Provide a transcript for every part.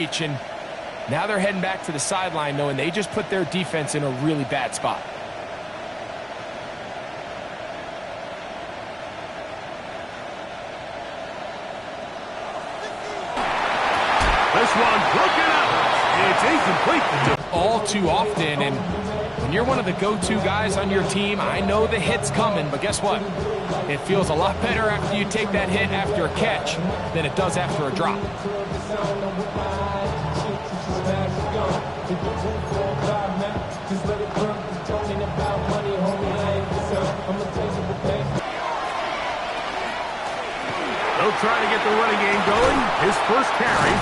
And now they're heading back to the sideline knowing they just put their defense in a really bad spot. This one broken up. It's incomplete. All too often, and when you're one of the go-to guys on your team, I know the hit's coming, but guess what? It feels a lot better after you take that hit after a catch than it does after a drop. They'll try to get the running game going. His first carry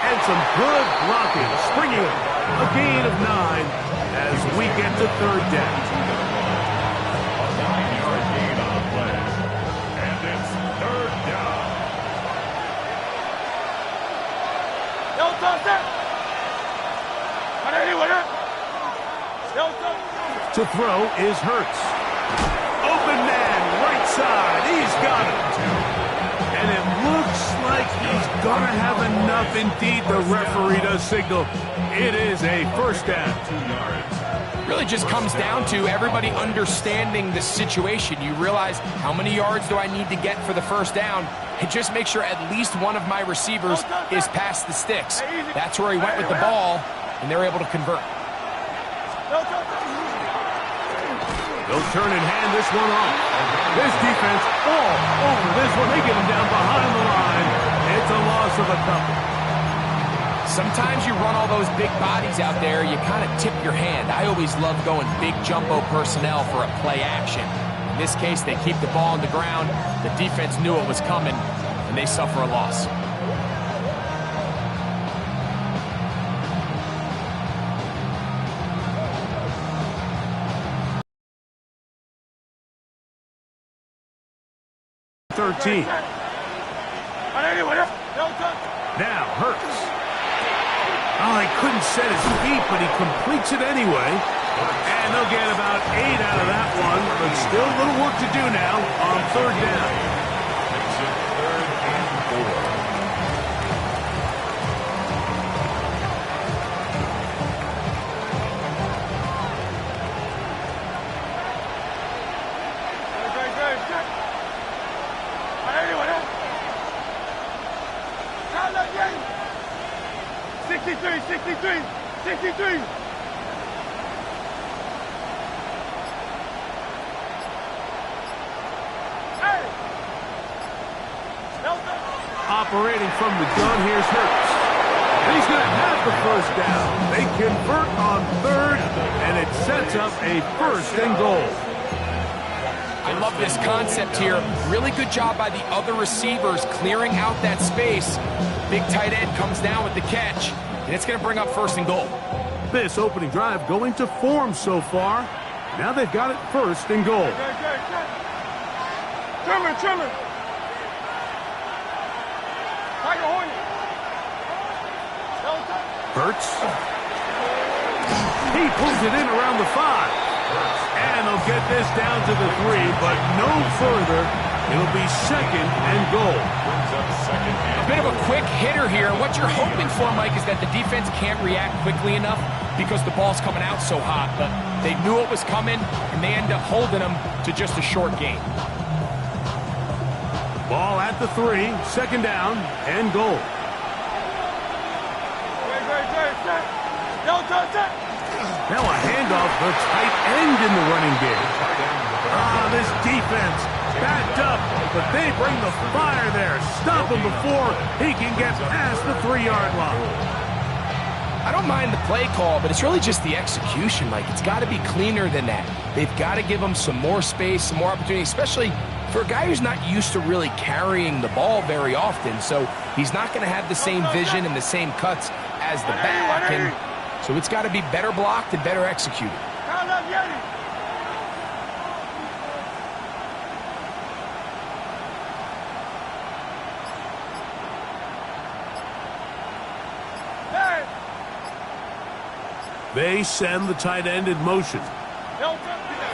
and some good blocking. Springing a gain of 9 as we get to third down. A 9-yard gain on the play. And it's third down. To throw is Hurts. Open man, right side. He's got it. And it looks like he's going to have enough. Indeed, the referee does signal. It is a first down. 2 yards. Really just comes down to everybody understanding the situation. You realize how many yards do I need to get for the first down, and just make sure at least one of my receivers is past the sticks. That's where he went with the ball, and they're able to convert. They'll turn and hand this one off. This defense all over this one. They get him down behind the line. It's a loss of a couple. Sometimes you run all those big bodies out there, you kind of tip your hand. I always love going big jumbo personnel for a play action. In this case, they keep the ball on the ground. The defense knew it was coming, and they suffer a loss. Now Hurts. Oh, he couldn't set his feet, but he completes it anyway. And they'll get about 8 out of that one, but still a little work to do now on third down. It's in third and 4. Operating from the gun, here's Hurts. And he's going to have the first down. They convert on third, and it sets up a first and goal. I love this concept here. Really good job by the other receivers clearing out that space. Big tight end comes down with the catch, and it's going to bring up first and goal. This opening drive going to form so far. Now they've got it first and goal. Trimmer. Hurts. He pulls it in around the 5. And they'll get this down to the 3, but no further. It'll be second and goal. A bit of a quick hitter here. What you're hoping for, Mike, is that the defense can't react quickly enough because the ball's coming out so hot. But they knew it was coming, and they end up holding them to just a short gain. Ball at the 3, second down and goal. Now a handoff, the tight end in the running game. This defense backed up, but they bring the fire there. Stop him before he can get past the 3-yard line. I don't mind the play call, but it's really just the execution, Mike. It's got to be cleaner than that. They've got to give him some more space, some more opportunity, especially for a guy who's not used to really carrying the ball very often. So he's not going to have the same vision and the same cuts as the back. And so it's got to be better blocked and better executed. They send the tight end in motion.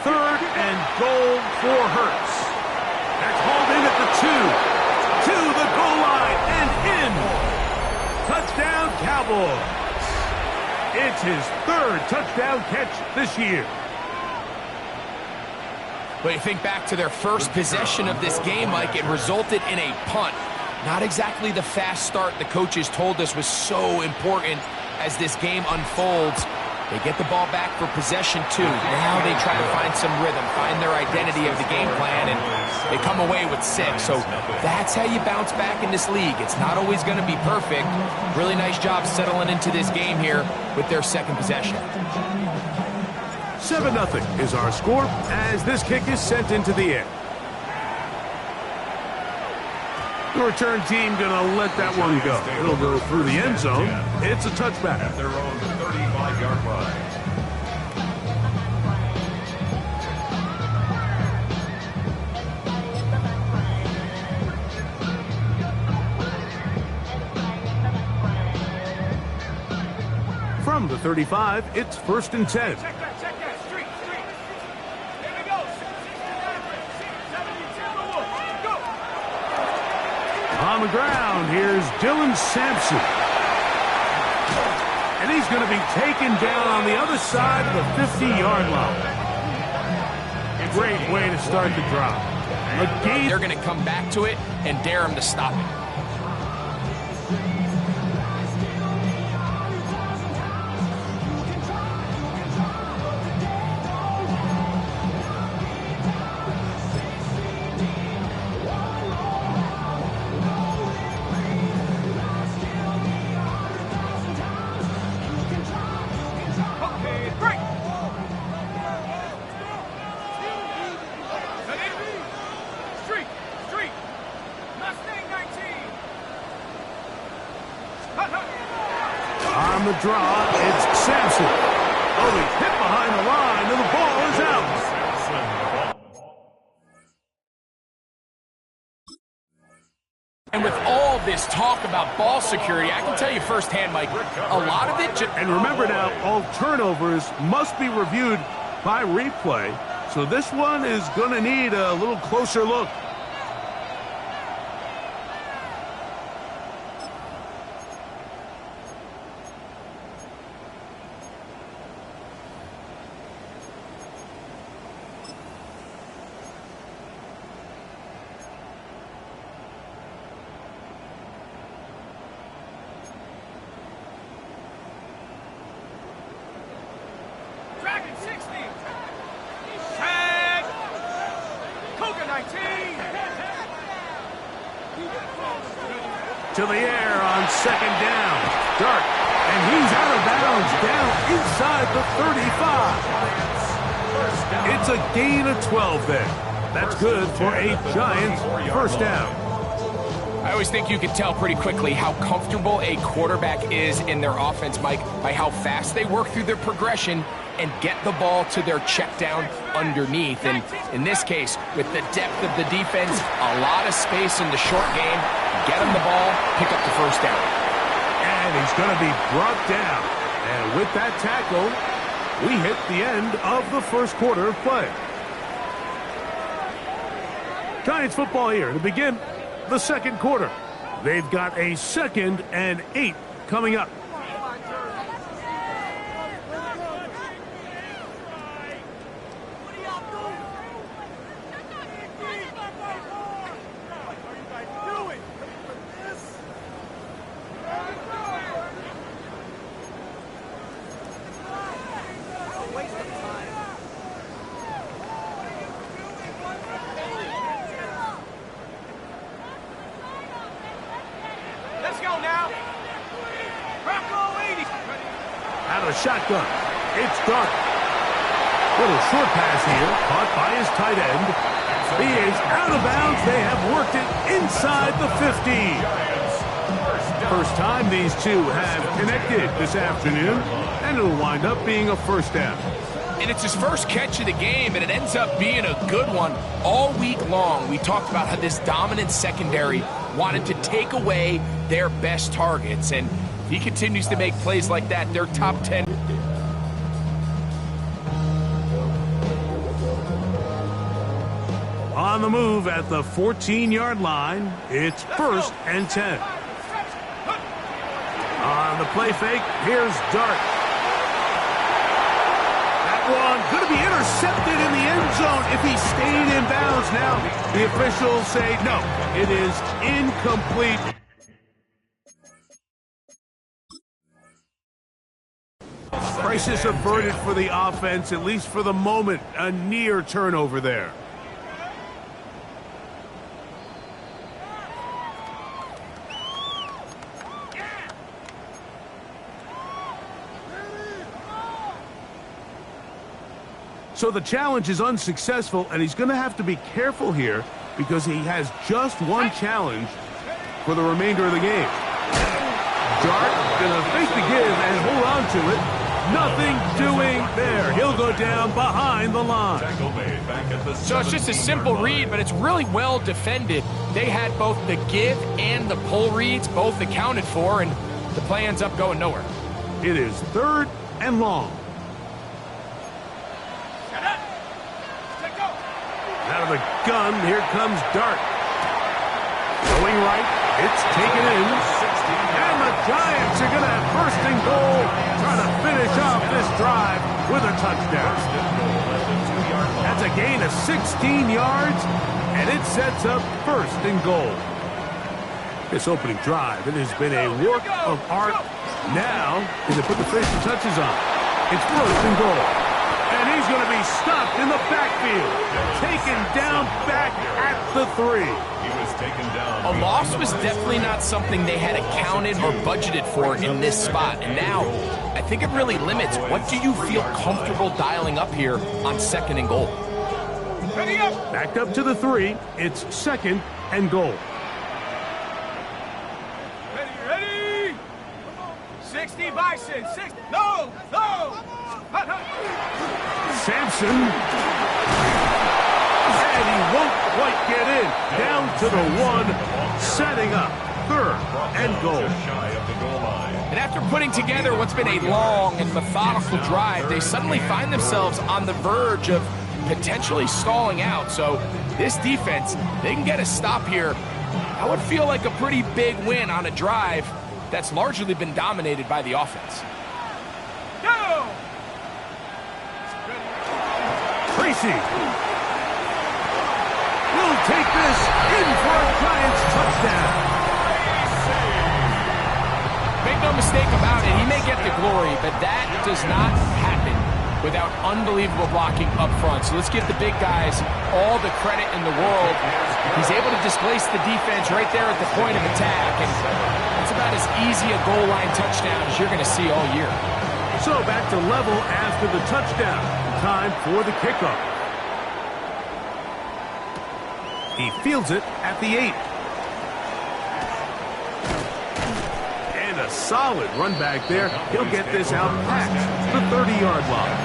Third and goal for Hurts. That's hauled in at the 2. To the goal line and in. Touchdown, Cowboys. It's his third touchdown catch this year. But you think back to their first possession of this game, Mike, it resulted in a punt. Not exactly the fast start the coaches told us was so important as this game unfolds. They get the ball back for possession 2. Now they try to find some rhythm, find their identity of the game plan, and they come away with 6. So that's how you bounce back in this league. It's not always going to be perfect. Really nice job settling into this game here with their second possession. 7-0 is our score as this kick is sent into the air. The return team going to let that one go. It'll go through the end zone. It's a touchback. At their own 35-yard line. From the 35, it's 1st and 10. Check that, street. Here we go. 70, go. On the ground, here's Dylan Sampson. And he's going to be taken down on the other side of the 50-yard line. Great way to start the drive. They're going to come back to it and dare him to stop it. On the draw, it's Sampson. Oh, he's hit behind the line, and the ball is out. And with all this talk about ball security, I can tell you firsthand, Mike, a lot of it... And remember now, all turnovers must be reviewed by replay, so this one is going to need a little closer look. Dragon 60. Tag. Cougar 19. To the air on 2nd down. Dart. And he's out of bounds down inside the 35. It's a gain of 12 there. That's good for a Giants first down. I always think you can tell pretty quickly how comfortable a quarterback is in their offense, Mike, by how fast they work through their progression and get the ball to their check down underneath. And in this case, with the depth of the defense, a lot of space in the short game, get him the ball, pick up the first down. And he's going to be brought down. And with that tackle, we hit the end of the first quarter of play. Giants football here to begin the second quarter. They've got a 2nd and 8 coming up. Let's go now. Rocco 80. Out of the shotgun, it's Dart. Little short pass here, caught by his tight end. He is out of bounds. They have worked it inside the 50. First time these two have connected this afternoon, and it'll wind up being a first down. And it's his first catch of the game, and it ends up being a good one. All week long, we talked about how this dominant secondary wanted to take away their best targets, and if he continues to make plays like that, they're top 10. On the move at the 14-yard line, it's 1st and 10. On the play fake, here's Dart. That one going to be intercepted in the end zone if he stayed in bounds. Now the officials say no, it is incomplete. Crisis averted for the offense, at least for the moment. A near turnover there. So the challenge is unsuccessful, and he's going to have to be careful here because he has just one challenge for the remainder of the game. Dart going to fake the give and hold on to it. Nothing doing there. He'll go down behind the line. So it's just a simple read, but it's really well defended. They had both the give and the pull reads both accounted for, and the play ends up going nowhere. It is 3rd and long. Out of the gun, here comes Dart. Going right, it's taken in. And the Giants are going to have 1st and goal, trying to finish off this drive with a touchdown. That's a gain of 16 yards, and it sets up 1st and goal. This opening drive, it has been a work of art. Now, they put the finishing touches on. It's 1st and goal. And he's going to be stopped in the backfield. Taken down back at the 3. A loss was definitely not something they had accounted or budgeted for in this spot. And now, I think it really limits what do you feel comfortable dialing up here on 2nd and goal. Ready up. Backed up to the 3. It's 2nd and goal. Ready. 60 Bison. 60. No. Sampson. And he won't quite get in. Down to the 1. Setting up 3rd and goal. And after putting together what's been a long and methodical drive, they suddenly find themselves on the verge of potentially stalling out. So this defense, they can get a stop here. That would feel like a pretty big win on a drive that's largely been dominated by the offense. Go! Tracy will take this in for a Giants touchdown. Make no mistake about it, he may get the glory, but that does not happen without unbelievable blocking up front. So let's give the big guys all the credit in the world. He's able to displace the defense right there at the point of attack, and it's about as easy a goal line touchdown as you're going to see all year. So back to level after the touchdown. Time for the kickoff. He fields it at the 8. And a solid run back there. He'll get this out past the 30-yard line.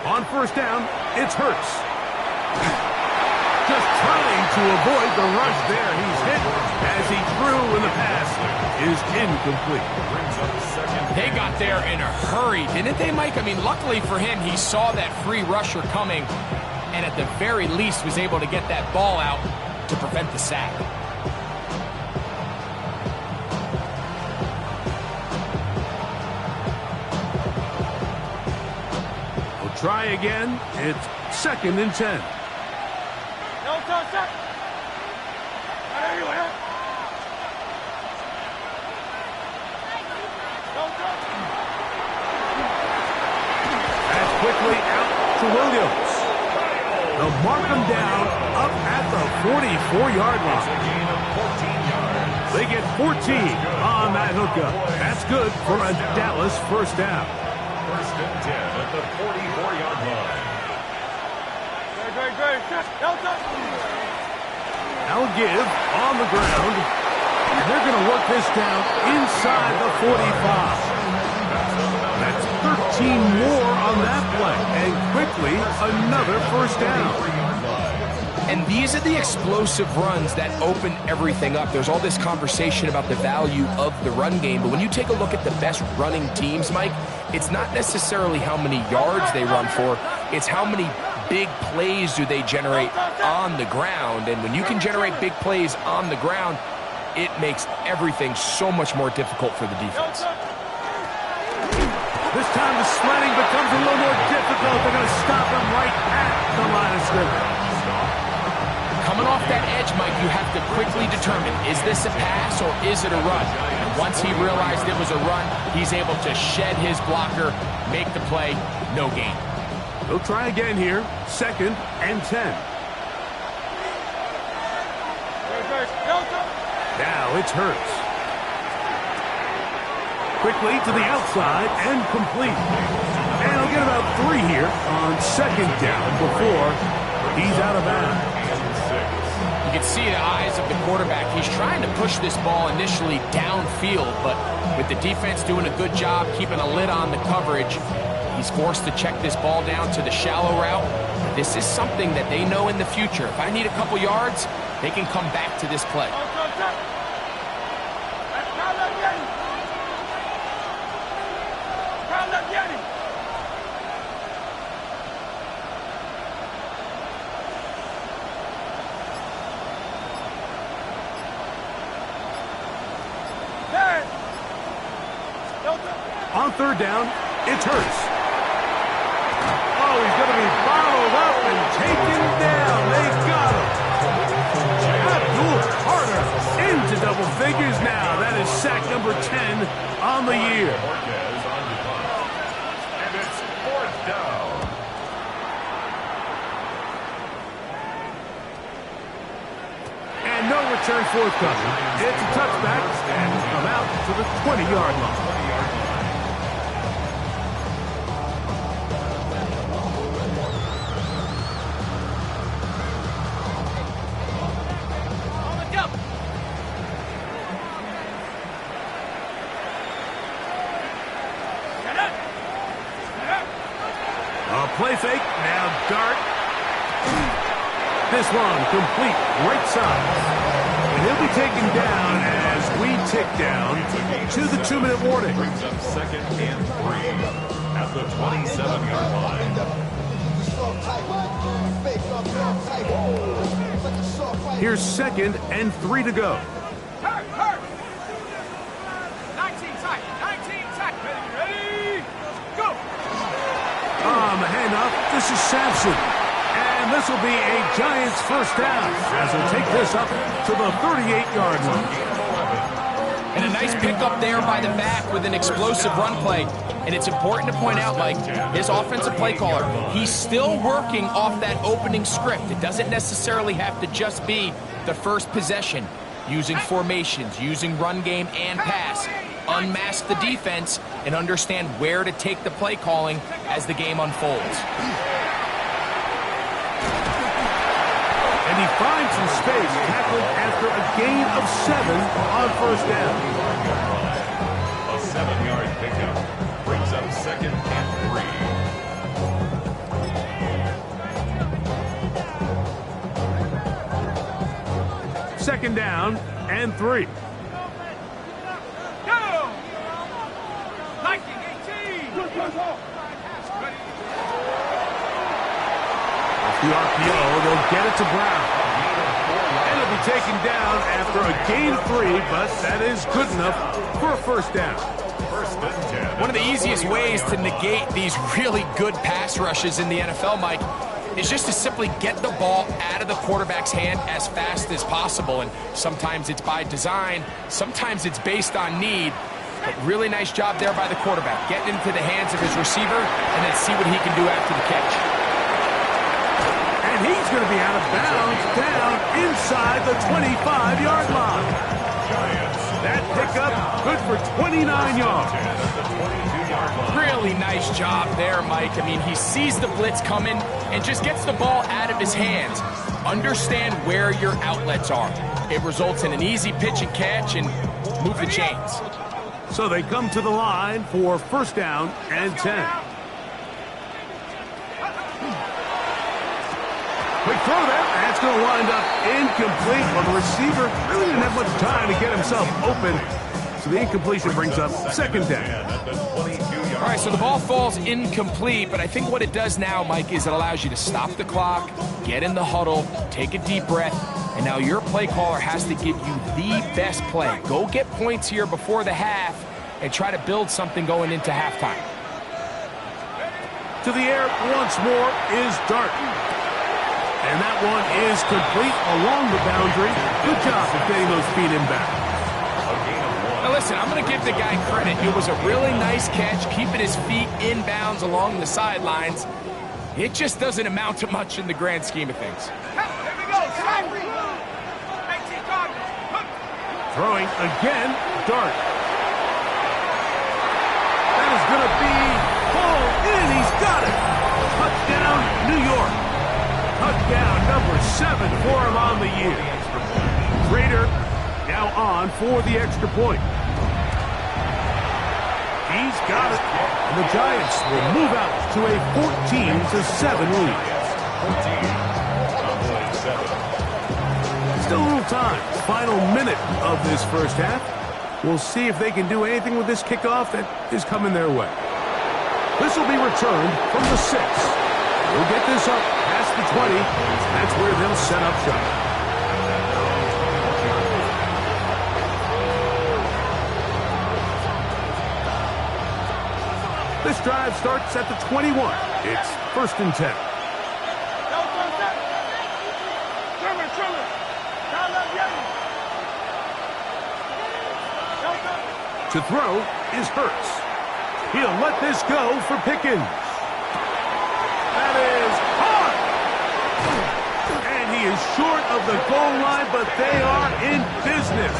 On 1st down, it's Hurts. Just trying to avoid the rush there. He's hit as he threw, and the pass is incomplete. They got there in a hurry, didn't they, Mike? I mean, luckily for him, he saw that free rusher coming, and at the very least was able to get that ball out to prevent the sack. Try again. It's 2nd and 10. No touchdown. That's quickly out to Williams. They'll mark him down up at the 44-yard line. They get 14 on that hookup. That's good for a Dallas 1st down. 1st and 10 at the 44-yard line. Now give on the ground. And they're going to work this down inside the 45. That's 13 more on that play. And quickly, another first down. And these are the explosive runs that open everything up. There's all this conversation about the value of the run game, but when you take a look at the best running teams, Mike, it's not necessarily how many yards they run for, it's how many big plays do they generate on the ground. And when you can generate big plays on the ground, it makes everything so much more difficult for the defense. This time the sledding becomes a little more difficult. They're going to stop him right at the line of scrimmage. Coming off that edge, Mike, you have to quickly determine, is this a pass or is it a run? And once he realized it was a run, he's able to shed his blocker, make the play, no gain. They'll try again here, 2nd and 10. Now it's Hurts. Quickly to the outside and complete. And he'll get about 3 here on 2nd down before he's out of bounds. You can see the eyes of the quarterback. He's trying to push this ball initially downfield, but with the defense doing a good job keeping a lid on the coverage, he's forced to check this ball down to the shallow route. This is something that they know in the future. If I need a couple yards, they can come back to this play. On 3rd down, it's Hurts. Oh, he's going to be followed up and taken down. They got him. Abdul Carter into double figures now. That is sack number 10 on the year. And it's 4th down. And no return forthcoming. It's a touchback and come out to the 20-yard line. Play fake, now dart. This one complete, right side. And he'll be taken down as we tick down to the 2-minute warning. Brings up 2nd and 3 at the 27-yard line. Here's 2nd and 3 to go. Hurt. 19 tight. Ready, go. On the handoff, this is Sampson. And this will be a Giants first down as they'll take this up to the 38-yard line. And a nice pickup there by the back with an explosive run play. And it's important to point out, Mike, his offensive play caller, he's still working off that opening script. It doesn't necessarily have to just be the first possession. Using formations, using run game and pass. Unmask the defense and understand where to take the play calling as the game unfolds. And he finds some space tackled after a gain of 7 on first down. A 7-yard pickup brings up 2nd and 3. 2nd down and 3. The RPO, they'll get it to Brown. And it'll be taken down after a gain of 3, but that is good enough for a first down. One of the easiest ways to negate these really good pass rushes in the NFL, Mike, is just to simply get the ball out of the quarterback's hand as fast as possible. And sometimes it's by design, sometimes it's based on need. But really nice job there by the quarterback, getting into the hands of his receiver and then see what he can do after the catch. And he's going to be out of bounds down inside the 25-yard line. That pickup good for 29 yards. Really nice job there, Mike. I mean, he sees the blitz coming and just gets the ball out of his hands. Understand where your outlets are. It results in an easy pitch and catch and move the chains. So they come to the line for first down and 10. Quick throw there. That's going to wind up incomplete. Well, the receiver really didn't have much time to get himself open. So the incompletion brings up second down. All right, so the ball falls incomplete, but I think what it does now, Mike, is it allows you to stop the clock, get in the huddle, take a deep breath, and now your play caller has to give you the best play. Go get points here before the half and try to build something going into halftime. To the air once more is Dart. And that one is complete along the boundary. Good job of getting those feet in back. Now listen, I'm going to give the guy credit. It was a really nice catch, keeping his feet in bounds along the sidelines. It just doesn't amount to much in the grand scheme of things. Here we go. 19 Cardinals. Throwing again, Dart. That is going to be pulled in. He's got it. Touchdown, New York. Touchdown number 7 for him on the year. Prater now on for the extra point. He's got it. And the Giants will move out to a 14-7 lead. Still a little time. Final minute of this first half. We'll see if they can do anything with this kickoff that is coming their way. This will be returned from the 6. We'll get this up past the 20. That's where they'll set up shop. This drive starts at the 21. It's first and 10. To throw is Hurts. He'll let this go for Pickens. That is hard. And he is short of the goal line, but they are in business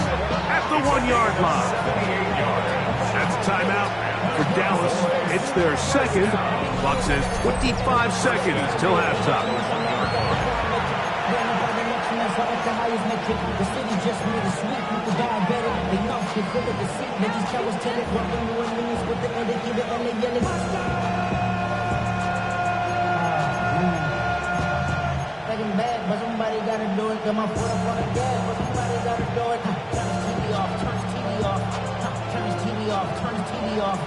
at the 1-yard line. That's a timeout for Dallas. It's their second. Clock says 25 seconds till halftime. The city just made a sweep. People diabetic. They know shit. Full of the seat. Let these cowards tell it. Walking the 1 minutes with the indicator and they yelling. Second bad, but somebody gotta do it. Got my foot up on the gas, but somebody gotta do it. Turn his TV off. Turn his TV off. Turn his TV off. Turn his TV off.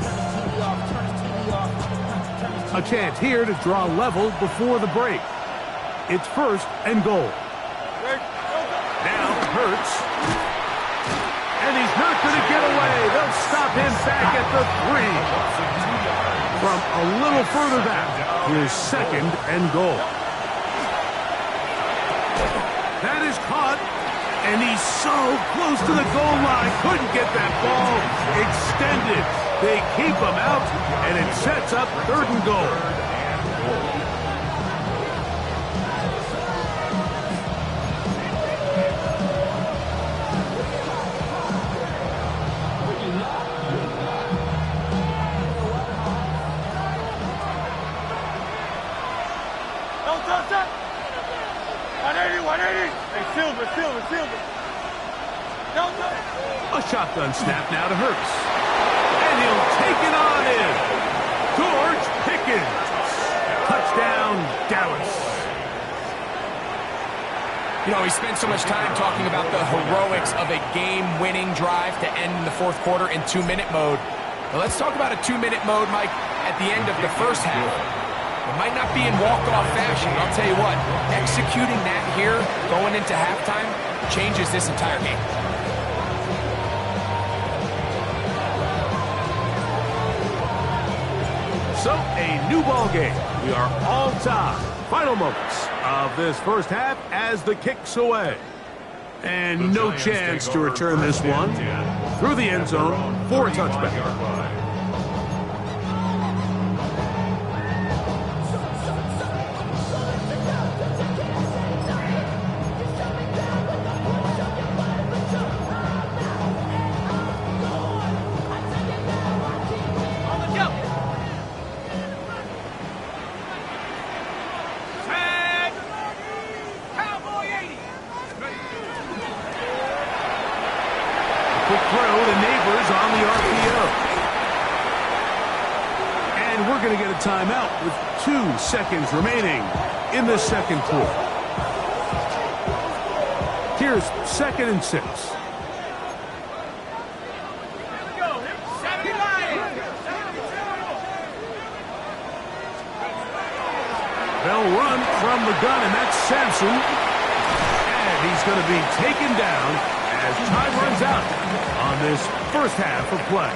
Turn his TV off. Turn his TV off. A chance here to draw level before the break. It's first and goal. Now Hurts. And he's not going to get away. They'll stop him back at the 3. From a little further back, here's second and goal. That is caught. And he's so close to the goal line. Couldn't get that ball extended. They keep him out, and it sets up third and goal. A shotgun snap now to Hurts. And he'll take it on in. George Pickens. Touchdown, Dallas. You know, we spent so much time talking about the heroics of a game-winning drive to end in the fourth quarter in 2-minute mode. Now let's talk about a 2-minute mode, Mike, at the end of the first half. It might not be in walk-off fashion, but I'll tell you what, executing that here, going into halftime, changes this entire game. So, a new ball game. We are all tied. Final moments of this first half as the kick's away. And no chance to return this one through the end zone for a touchback. Quick throw to Neighbors on the RPO. And we're going to get a timeout with 2 seconds remaining in the second quarter. Here's 2nd and 6. They'll run from the gun, and that's Sampson. And he's going to be taken down as time runs out on this first half of play.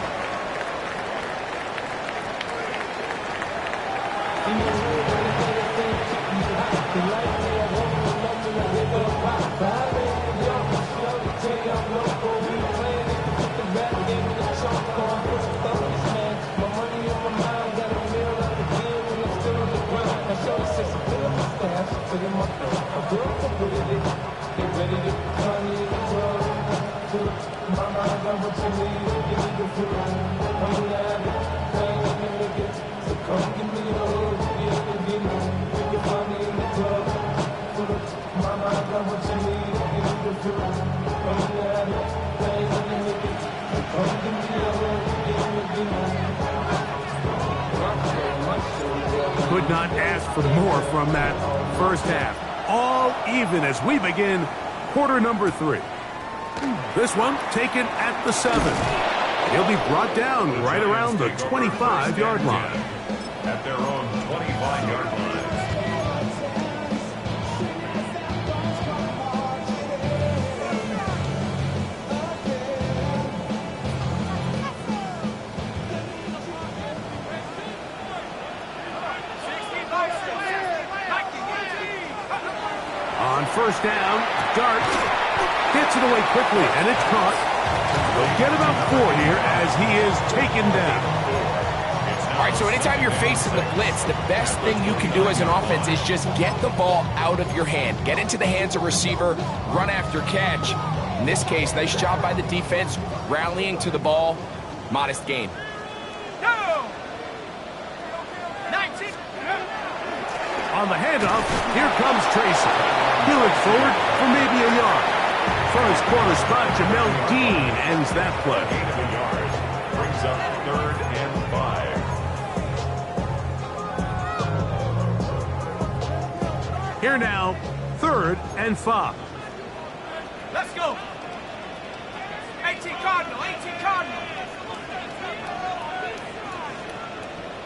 Could not ask for more from that first half. All even as we begin quarter number 3. This one taken at the 7. He'll be brought down right around the 25-yard line. At their own 25-yard line. On first down, Dart gets it away quickly, and it's caught. They'll get about 4 here as he is taken down. All right, so anytime you're facing the blitz, the best thing you can do as an offense is just get the ball out of your hand. Get into the hands of receiver, run after catch. In this case, nice job by the defense, rallying to the ball. Modest gain. On the handoff, here comes Tracy. He'll look forward for maybe a yard. For his corner spot, Jamel Dean ends that play. Gain of a yard. Brings up 3rd and 5. Here now, 3rd and 5. Let's go. 18 Cardinal, 18 Cardinal.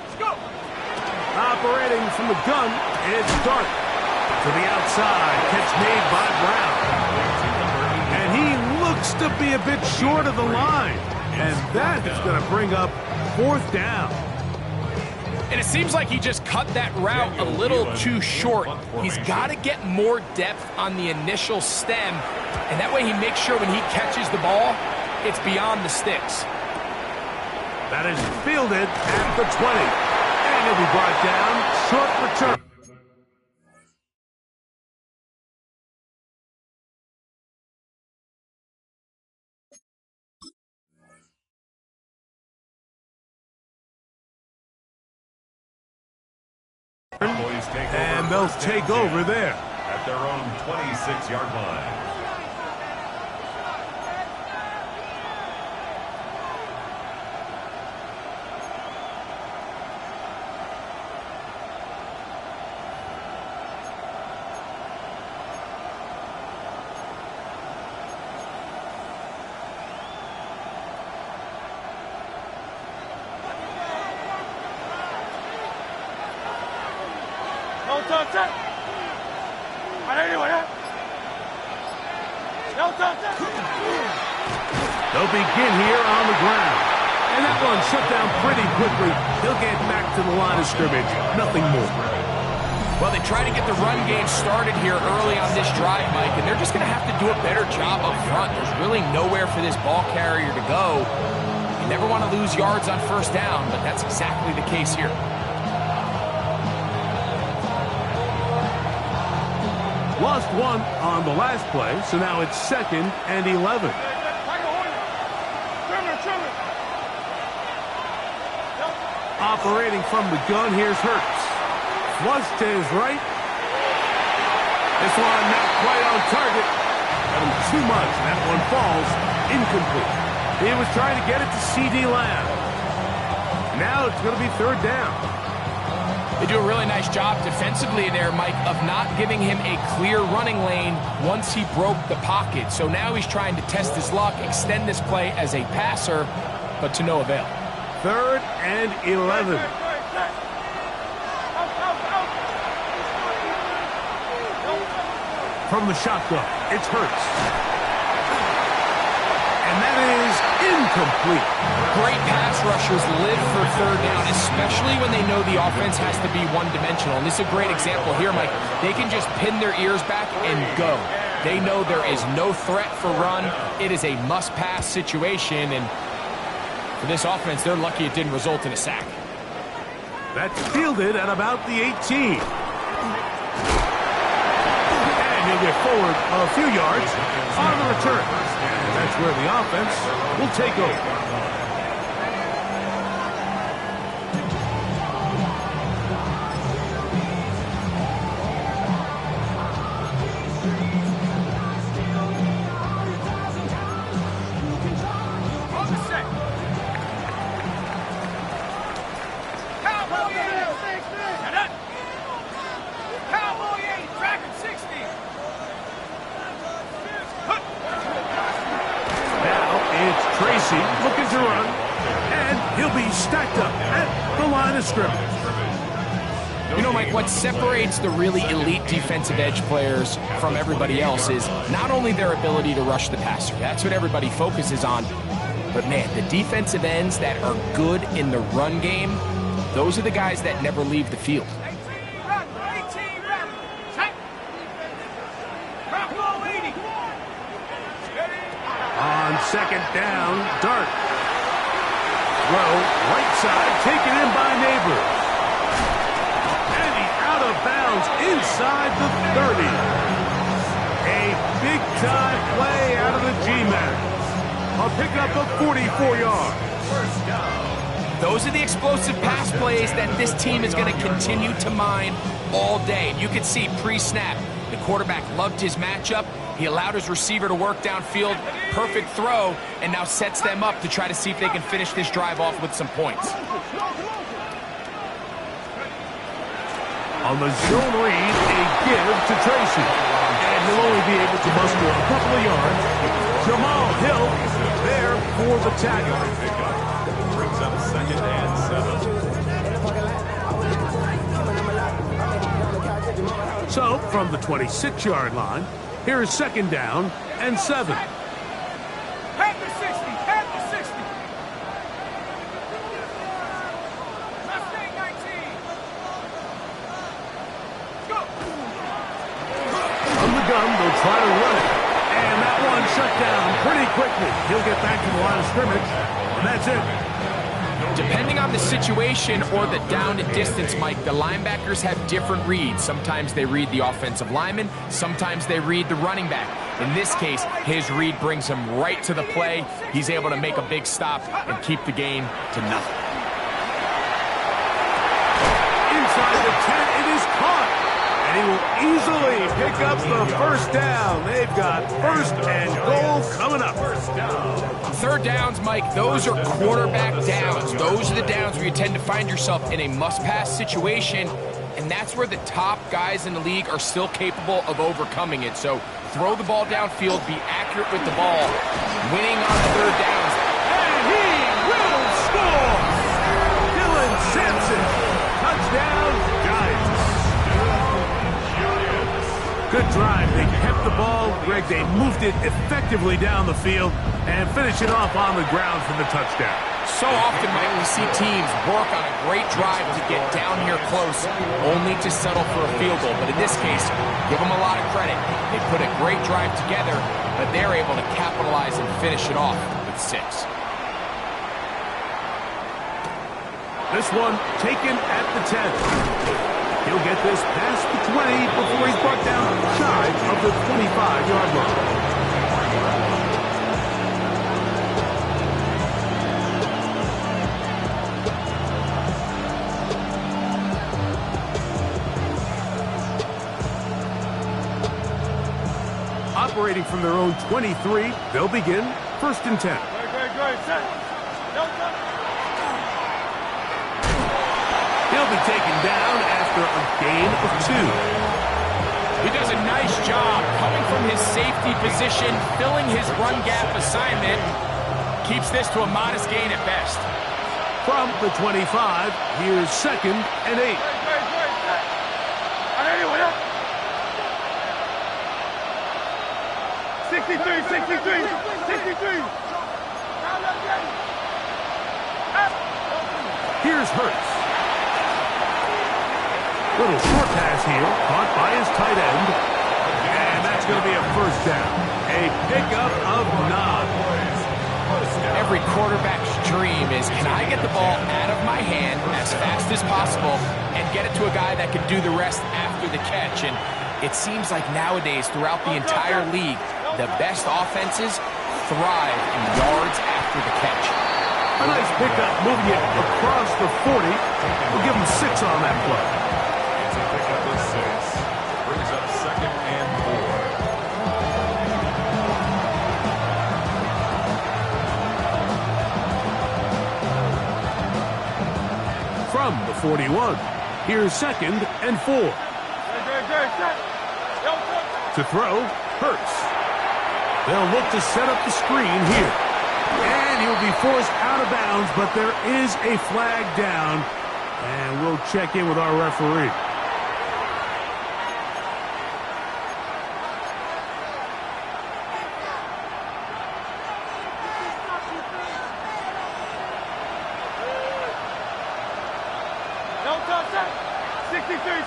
Let's go. Operating from the gun, it's Dart. To the outside, catch made by Brown. And he looks to be a bit short of the line. And that is going to bring up 4th down. And it seems like he just cut that route a little too short. He's got to get more depth on the initial stem, and that way he makes sure when he catches the ball, it's beyond the sticks. That is fielded at the 20. And he'll be brought down, short return. And they'll take over there. At their own 26-yard line. They'll begin here on the ground. And that one shut down pretty quickly. He'll get back to the line of scrimmage. Nothing more. Well, they try to get the run game started here early on this drive, Mike, and they're just going to have to do a better job up front. There's really nowhere for this ball carrier to go. You never want to lose yards on first down, but that's exactly the case here. Lost one on the last play, so now it's 2nd and 11. Operating from the gun, here's Hurts. Flush to his right. This one not quite on target. Got him too much. That one falls incomplete. He was trying to get it to C.D. Lamb. Now it's going to be third down. They do a really nice job defensively there, Mike, of not giving him a clear running lane once he broke the pocket. So now he's trying to test his luck, extend this play as a passer, but to no avail. 3rd and 11. From the shotgun, it's Hurts. And that is incomplete. Great pass rushers live for third down, especially when they know the offense has to be one-dimensional. And this is a great example here, Mike. They can just pin their ears back and go. They know there is no threat for run. It is a must-pass situation, and for this offense, they're lucky it didn't result in a sack. That's fielded at about the 18. And he'll get forward a few yards on the return. And that's where the offense will take over. Looking to run, and he'll be stacked up at the line of scrimmage. You know, Mike, what separates the really elite defensive edge players from everybody else is not only their ability to rush the passer. That's what everybody focuses on. But, man, the defensive ends that are good in the run game, those are the guys that never leave the field. On second down, Dart. Throw, right side, taken in by Neighbor. And he's out of bounds inside the 30. A big-time play out of the G-Man. A pickup of 44 yards. First down. Those are the explosive pass plays that this team is going to continue to mine all day. And you can see pre-snap, the quarterback loved his matchup. He allowed his receiver to work downfield, perfect throw, and now sets them up to try to see if they can finish this drive off with some points. On the zone read, a give to Tracy. And he'll only be able to muster a couple of yards. Jamal Hill there for the tackle. Brings up 2nd and 7. So, from the 26-yard line, here is 2nd down and 7. Head to 60. Head to 60. Mustang 19. Go. From the gun, they'll try to run it. And that one shut down pretty quickly. He'll get back to the line of scrimmage, and that's it. Depending on the situation or the down and distance, Mike, the linebackers have different reads. Sometimes they read the offensive lineman. Sometimes they read the running back. In this case, his read brings him right to the play. He's able to make a big stop and keep the game to nothing. Inside the 10, it is caught. And he will easily pick up the first down. They've got 1st and goal coming up. First down. Third downs, Mike, those are quarterback downs. Those are the downs where you tend to find yourself in a must-pass situation, and that's where the top guys in the league are still capable of overcoming it. So throw the ball downfield, be accurate with the ball, winning on third downs. And he will score! Dylan Sampson, touchdown, Giants. Good drive. They kept the ball. Greg, they moved it effectively down the field and finish it off on the ground for the touchdown. So often, Mike, we see teams work on a great drive to get down here close, only to settle for a field goal. But in this case, give them a lot of credit. They put a great drive together, but they're able to capitalize and finish it off with 6. This one taken at the 10. He'll get this past the 20 before he's brought down shy of the 25-yard line. Operating from their own 23, they'll begin 1st and 10. He'll be taken down after a gain of 2. He does a nice job coming from his safety position, filling his run gap assignment. Keeps this to a modest gain at best. From the 25, here's 2nd and 8. 63. Here's Hurts. Little short pass here, caught by his tight end. And that's going to be a first down. A pickup of 9. Every quarterback's dream is, can I get the ball out of my hand as fast as possible and get it to a guy that can do the rest after the catch? And it seems like nowadays, throughout the entire league, the best offenses thrive in yards after the catch. A nice pickup, moving it across the 40. We'll give him 6 on that play. It's a pickup of 6. Brings up 2nd and 4. From the 41, here's 2nd and 4. To throw, Hurts. They'll look to set up the screen here. And he'll be forced out of bounds, but there is a flag down. And we'll check in with our referee. Don't touch that. 63.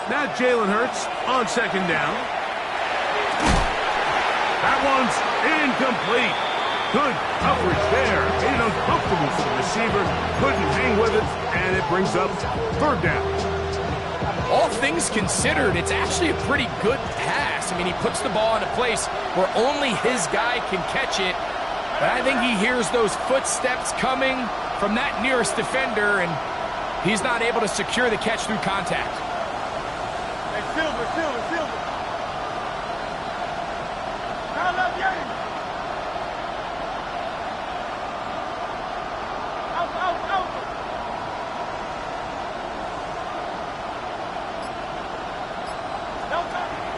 Now Jalen Hurts on 2nd down. That one's incomplete. Good coverage there. Made it uncomfortable for the receiver. Couldn't hang with it, and it brings up 3rd down. All things considered, it's actually a pretty good pass. I mean, he puts the ball in a place where only his guy can catch it. But I think he hears those footsteps coming from that nearest defender, and he's not able to secure the catch through contact. Silver. Now left game. Out.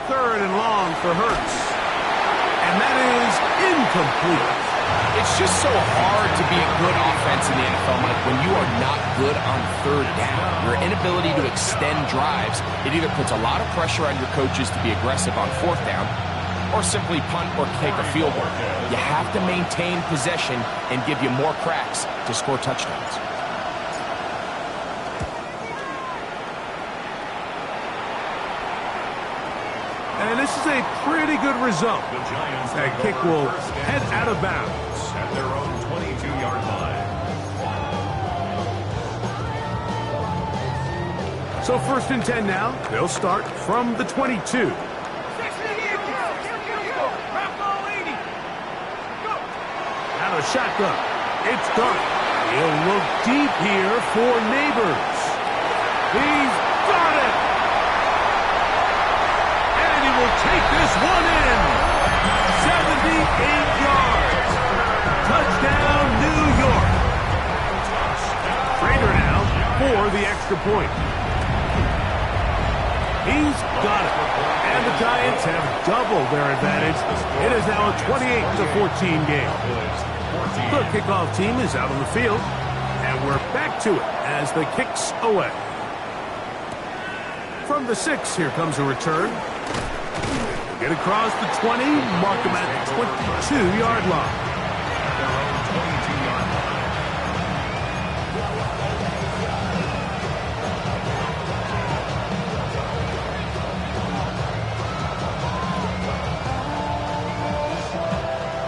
3rd and long for Hurts. And that is incomplete. It's just so hard to be a good offense in the NFL, Mike, when you are not good on 3rd down. Your inability to extend drives, it either puts a lot of pressure on your coaches to be aggressive on 4th down or simply punt or take a field goal. You have to maintain possession and give you more cracks to score touchdowns. And this is a pretty good result. The Giants That kick will head out of bounds. at their own 22-yard line. So 1st and 10 now. They'll start from the 22. Out of shotgun. It's Dark. He'll look deep here for Neighbors. He's got it. And he will take this one in. 78 yards. Touchdown, New York. Prater now for the extra point. He's got it. And the Giants have doubled their advantage. It is now a 28-14 game. The kickoff team is out on the field, and we're back to it as the kick's away. From the 6, here comes a return. Get across the 20, mark him at the 22-yard line. Their own 22-yard line.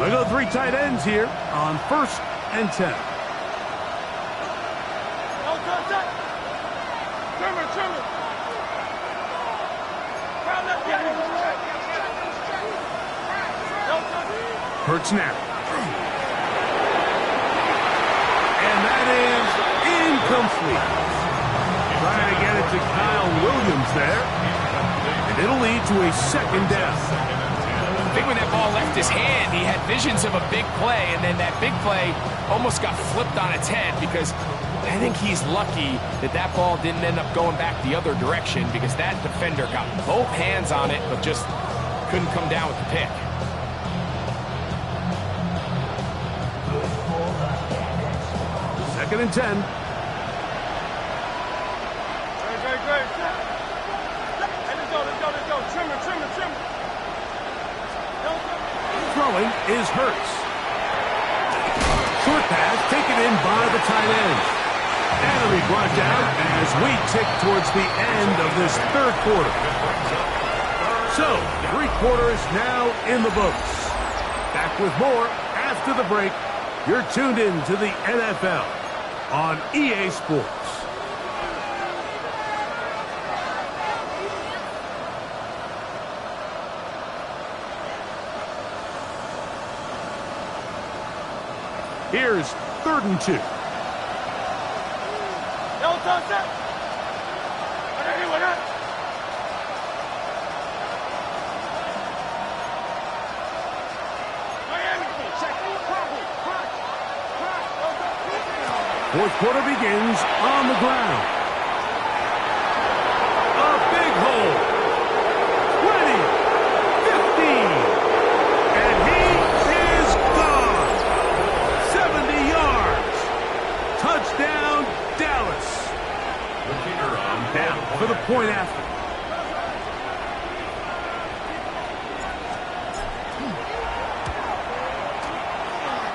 They go 3 tight ends here on 1st and 10. Hurts now. And that is incomplete. Trying to get it to Kyle Williams there. And it'll lead to a second down. I think when that ball left his hand, he had visions of a big play, and then that big play almost got flipped on its head because I think he's lucky that that ball didn't end up going back the other direction because that defender got both hands on it but just couldn't come down with the pick. Second and 10. Great. Hey, let's go. Trimmer. Throwing is Hurts. Short pass taken in by the tight end. And it'll be brought down as we tick towards the end of this third quarter. So, 3 quarters now in the books. Back with more after the break. You're tuned in to the NFL on EA Sports. Here's 3rd and 2. Fourth quarter begins on the ground. A big hole. 20, 15, and he is gone. 70 yards. Touchdown, Dallas. The kicker on Now for the point after.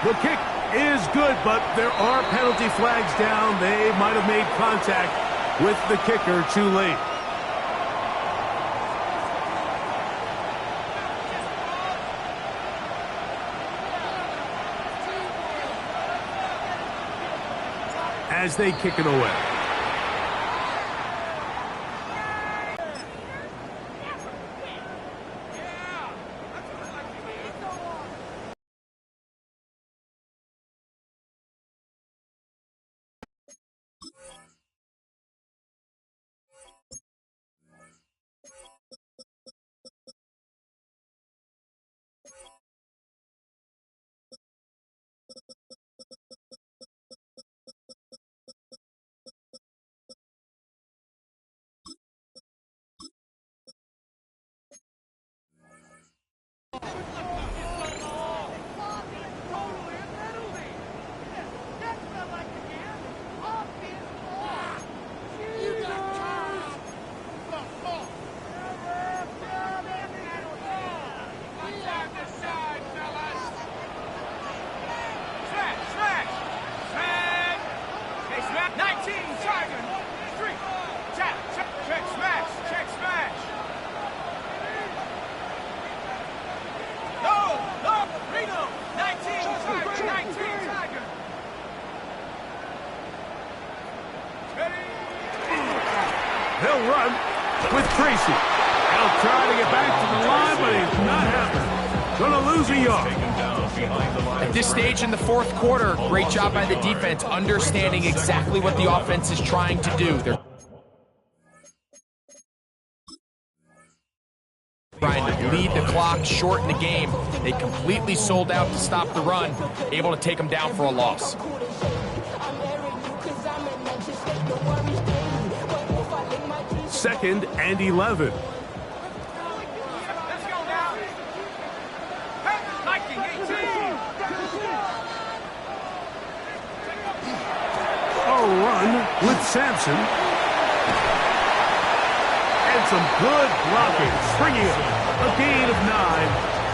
The kick is good, but there are penalty flags down. They might have made contact with the kicker too late. As they kick it away. They'll run with Tracy. They'll try to get back to the line, but it's not happening. Going to lose a yard. At this stage in the fourth quarter, great job by the defense understanding exactly what the offense is trying to do. They're trying to lead the clock, shorten the game. They completely sold out to stop the run, able to take them down for a loss. Second and 11. Let's go now. Viking 18. A run with Sampson. And some good blocking. Bringing it a gain of 9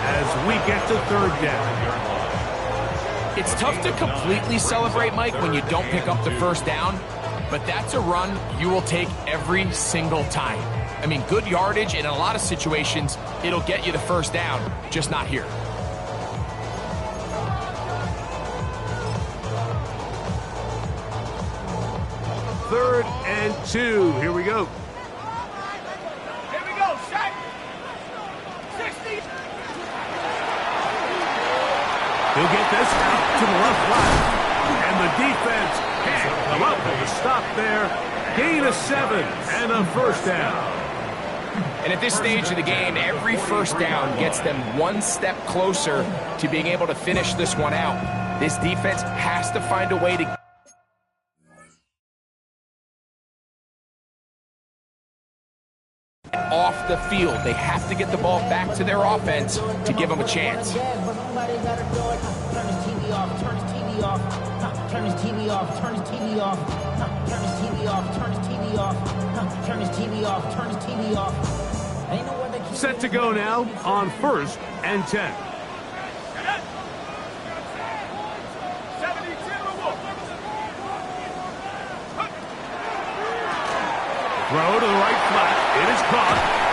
as we get to third down. It's tough to completely celebrate, Mike, when you don't pick up the first down. But that's a run you will take every single time. I mean, good yardage, and in a lot of situations, it'll get you the first down, just not here. Third and 2. Here we go. Here we go. Shot. 60. He'll get this out to the left flat. And the defense can't come up with a stop there. Gain of 7 and a first down. And at this stage of the game, every first down gets them one step closer to being able to finish this one out. This defense has to find a way to off the field. They have to get the ball back to their offense to give them a chance. Turn his TV off, turn his TV off, turn his TV off, turn his TV off, turn his TV off, turn his TV off, turn his TV off, turn his TV off. Ain't no other key. Set to go now on 1st and 10. 72 Throw to the right flat. It is caught.